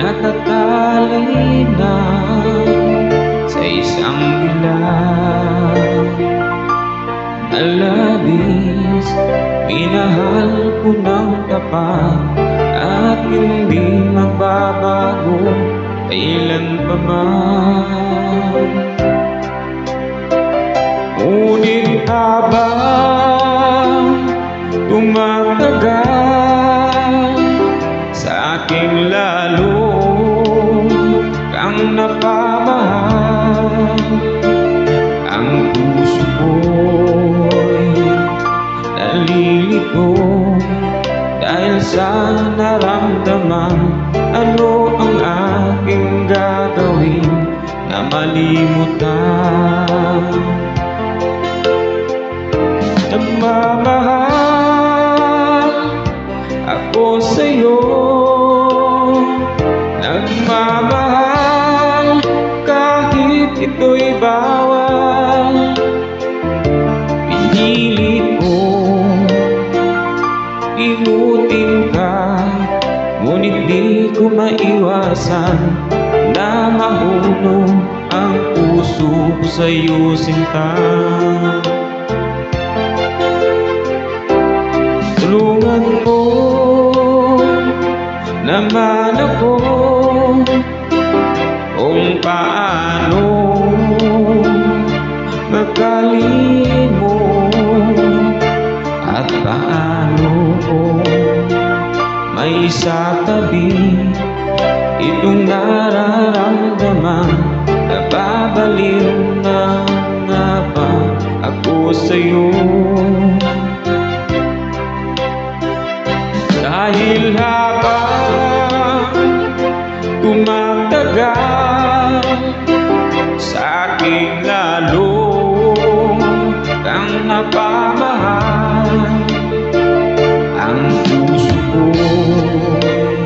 natatali na sa isang dilag na labis. Minahal ko ng tapat at hindi magbabago kailan pa man. Ngunit habang tumatagal, sa aking lalo kang napamahal. Ang puso ko'y nalilito dahil sa naramdaman. Ano ang aking gagawin na malimutan? Nagmamahal ako sa'yo, nagmamahal kahit ito'y bawal. Pinilit ko limutin ka, ngunit di ko maiwasan na mahulog ang puso ko sa'yo, sinta. Tulungan mo naman ako kung paano magkalimot at paano may satabi itong nararamdaman. Nababaliw na nga ba ako sa'yo? Dahil habang tumatagal, sa aking lalo kang napamahal. Ang puso ko'y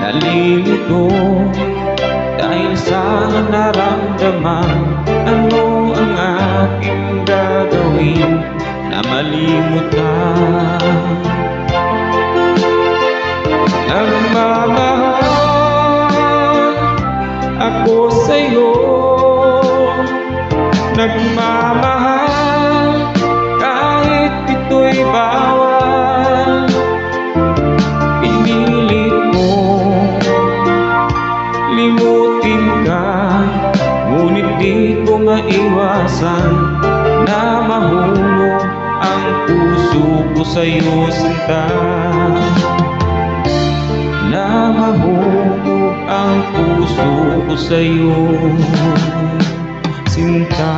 nalilito dahil sa naramdaman. Ano ang aking gagawin na malimutan? Nagmamahal ako sa'yo, nagmamahal kahit ito'y bawal. Pinilit mo limutin ka, ngunit di ko maiwasan na mahulog ang puso ko sa'yo, sinta. Na mahulog ang puso ko sa'yo, sinta.